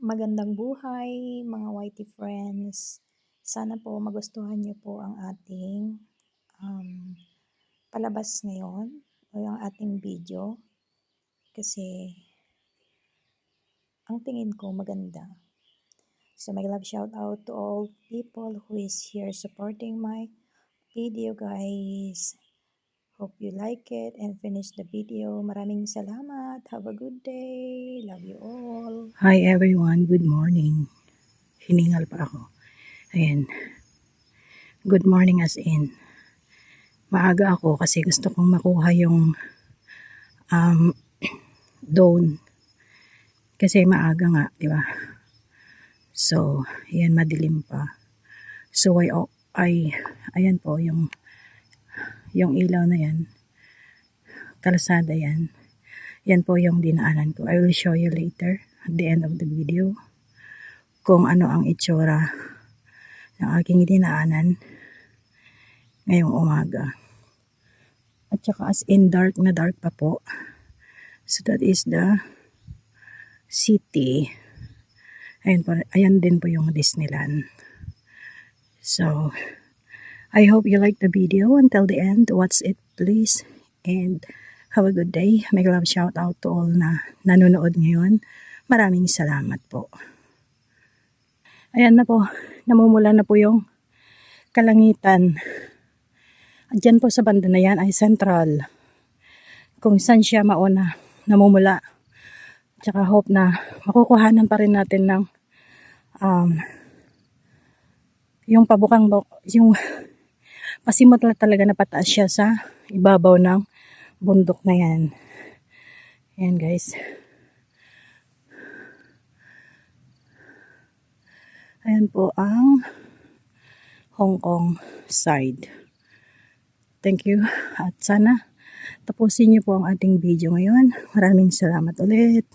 Magandang buhay mga YT friends. Sana po magustuhan niyo po ang ating palabas ngayon o ang ating video kasi ang tingin ko maganda. So my love shout out to all people who is here supporting my video guys. Hope you like it and finish the video. Maraming salamat. Have a good day. Love you all. Hi everyone, good morning. Hiningal pa ako. Ayan. Good morning as in. Maaga ako kasi gusto kong makuha yung dawn. Kasi maaga nga, di ba? So, ayan, madilim pa. So, ayan po, yung ilaw na yan. Kalsada yan. Yan po yung dinaanan ko. I will show you later at the end of the video kung ano ang itsura ng aking dinaanan ngayong umaga. At saka as in dark na dark pa po. So that is the city. Ayan din po yung Disneyland. So I hope you like the video until the end. Watch it please. And have a good day. May love shout out to all na nanonood ngayon. Maraming salamat po. Ayan na po. Namumula na po yung kalangitan. At dyan po sa banda na yan ay Central. Kung saan siya mauna namumula. Tsaka hope na makukuhanan pa rin natin ng yung yung pasimot na talaga na pataas siya sa ibabaw ng bundok na yan. Ayan guys. Ayan po ang Hong Kong side. Thank you at sana tapusin niyo po ang ating video ngayon. Maraming salamat ulit.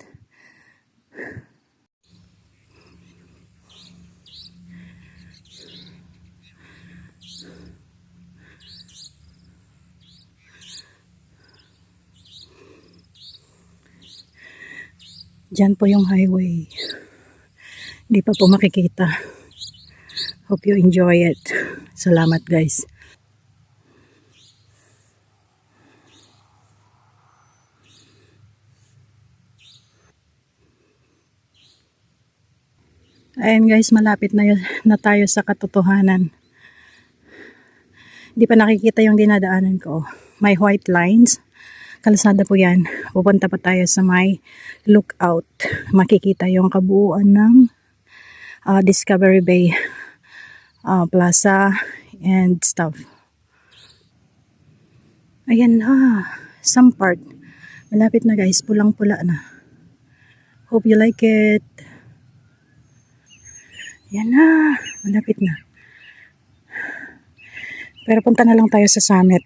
Diyan po yung highway. Hindi pa po makikita. Hope you enjoy it. Salamat guys. Ayan guys, malapit na tayo sa katotohanan. Hindi pa nakikita yung dinadaanan ko. May white lines. Kalsada po yan. Pupunta pa tayo sa may lookout. Makikita yung kabuuan ng Discovery Bay Plaza and stuff. Ayan na. Some part. Malapit na guys. Pulang-pula na. Hope you like it. Ayan na. Malapit na. Pero punta na lang tayo sa summit.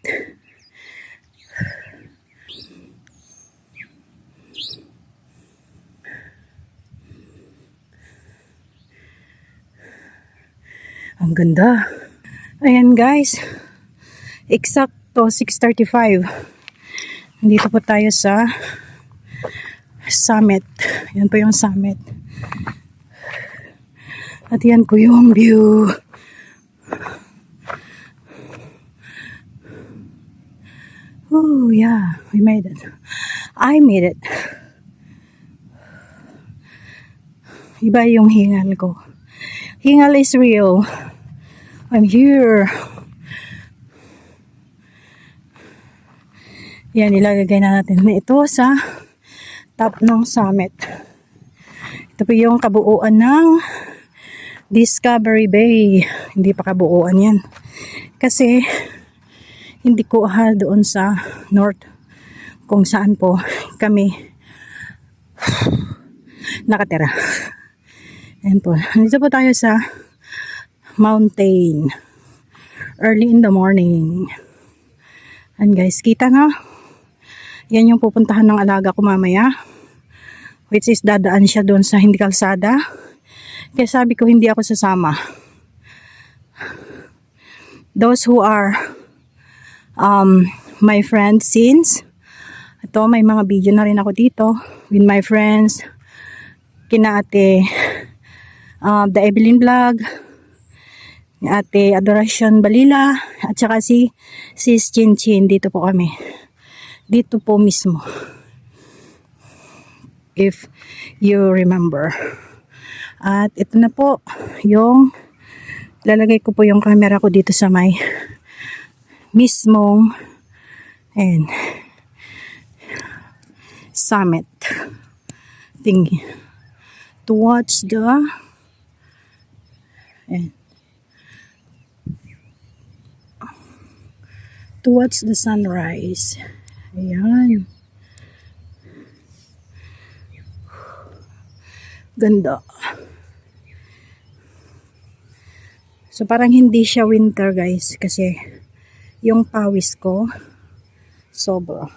Ang ganda. Ayan guys. Eksakto 6:35. Nandito po tayo sa summit. Yan po yung summit. At yan po yung view. Oh yeah. We made it. I made it. Iba yung hingal ko. Hingal is real. I'm here. Yan, ilagay na natin na ito sa top ng summit. Ito po yung kabuuan ng Discovery Bay. Hindi pa kabuuan yan. Kasi, hindi ko doon sa north kung saan po kami nakatira. Ayan po. Nandito po tayo sa mountain. Early in the morning. And guys, kita na. Yan yung pupuntahan ng alaga ko mamaya. Which is dadaan siya doon sa hindi kalsada. Kaya sabi ko hindi ako sasama. Those who are my friends since ito may mga video na rin ako dito with my friends kina Ate The Evelyn Vlog, ni Ate Adoracion Balila, at saka si Sis Chin Chin. Dito po kami. Dito po mismo. If you remember. At ito na po yung lalagay ko po yung camera ko dito sa may mismong and summit thingy to watch the and towards the sunrise. Ayan. Ganda. So parang hindi siya winter guys kasi yung pawis ko sobra.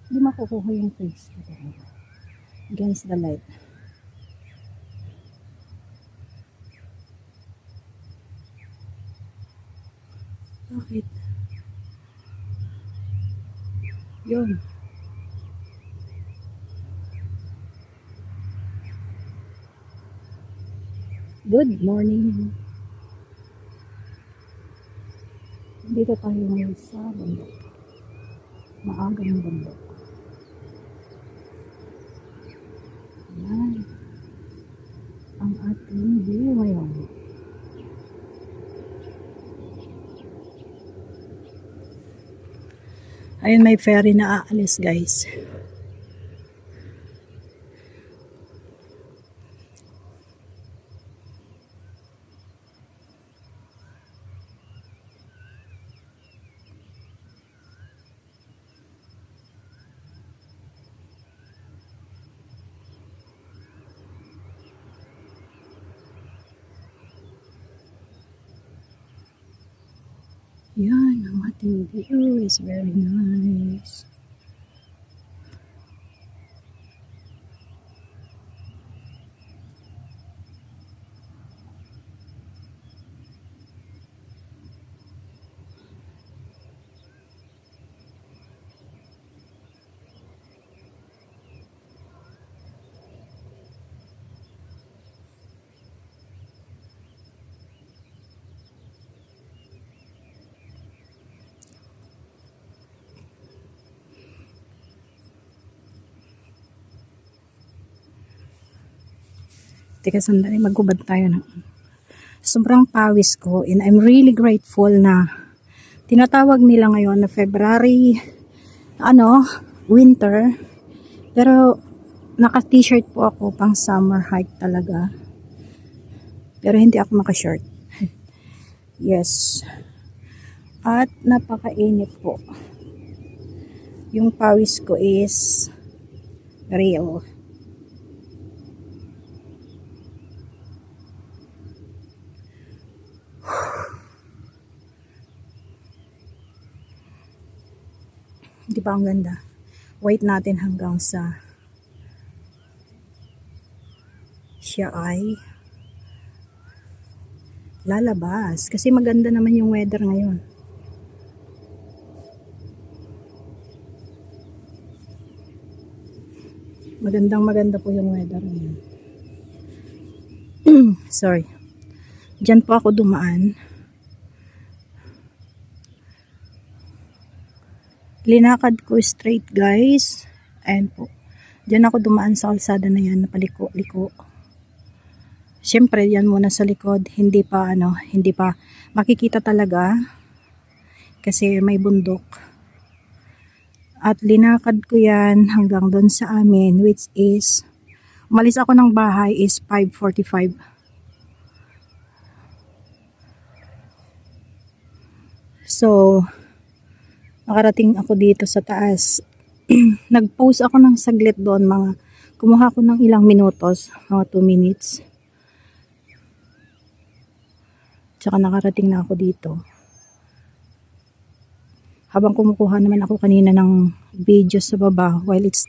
Hindi makukuha yung face ko against the light. Bakit? Yun. Good morning. Dito tayo ngayon sa bundok. Maagang bundok. Yan. Ang ating view ngayon. Ayun, may ferry na aalis guys. Yan, ang ating view is very nice. Teka sandali, magubad tayo ng sobrang pawis ko and I'm really grateful na tinatawag nila ngayon na February winter, pero naka t-shirt po ako pang summer hike talaga, pero hindi ako naka-short. Yes, at napakainit po, yung pawis ko is real. Di ba ang ganda? Wait natin hanggang sa siya ay lalabas. Kasi maganda naman yung weather ngayon. Maganda po yung weather ngayon. Sorry. Diyan po ako dumaan. Linakad ko straight guys. Ayan po. Diyan ako dumaan sa kalsada na yan, napaliko-liko. Siyempre, yan muna sa likod, hindi pa makikita talaga kasi may bundok. At linakad ko yan hanggang doon sa amin, which is umalis ako ng bahay is 5:45. So, nakarating ako dito sa taas. Nag-pause ako ng saglit doon, kumuha ko ng ilang minutos, mga 2 minutes. Tsaka nakarating na ako dito. Habang kumukuha naman ako kanina ng video sa baba while it's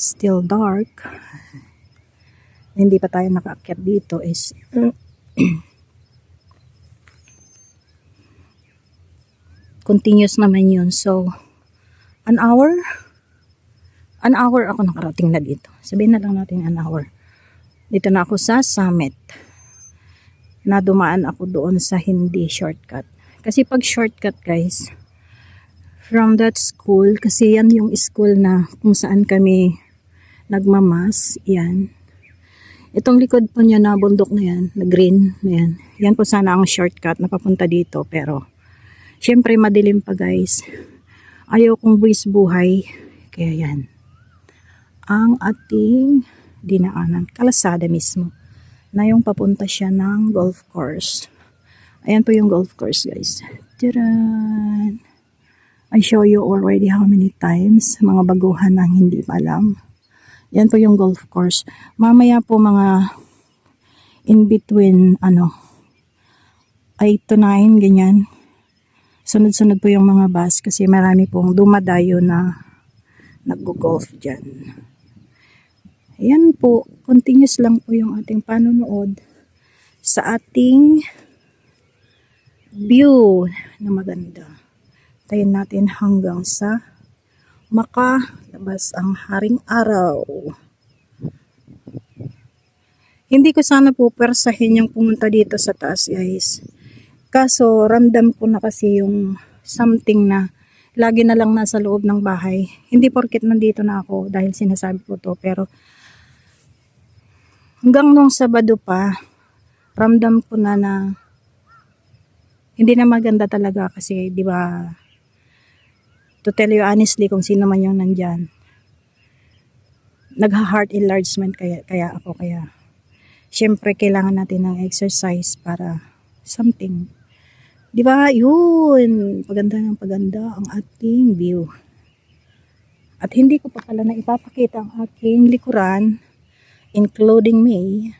still dark, hindi pa tayo nakaakyat dito is continuous naman yun. So, an hour ako nakarating na dito. Sabihin na lang natin an hour. Dito na ako sa summit. Nadumaan ako doon sa hindi shortcut. Kasi pag shortcut guys, from that school, kasi yan yung school na kung saan kami nagmamas, yan. Itong likod po niya na bundok na yan, na green na yan. Yan po sana ang shortcut na papunta dito. Pero, syempre madilim pa guys. Ayaw kong buwis buhay. Kaya yan. Ang ating dinaanan. Kalasada mismo. Na yung papunta siya ng golf course. Ayan po yung golf course guys. Tadaan! I show you already how many times. Mga baguhan na hindi pa alam. Yan po yung golf course. Mamaya po mga in between 8 to 9 ganyan. Sunod-sunod po yung mga bus kasi marami pong dumadayo na nag-golf dyan. Ayan po, continuous lang po yung ating panonood sa ating view na maganda. Tayin natin hanggang sa makalabas ang haring araw. Hindi ko sana po persahin yung pumunta dito sa taas guys. Kaso ramdam ko na kasi yung something na lagi na lang nasa loob ng bahay. Hindi porket nandito na ako dahil sinasabi ko to, pero hanggang nung Sabado pa, ramdam ko na hindi na maganda talaga kasi, di ba, to tell you honestly kung sino man yung nandyan, nagha-heart enlargement kaya ako, kaya syempre kailangan natin ng exercise para something. Di ba, yun, paganda ng paganda ang ating view. At hindi ko pa pala na ipapakita ang aking likuran, including me.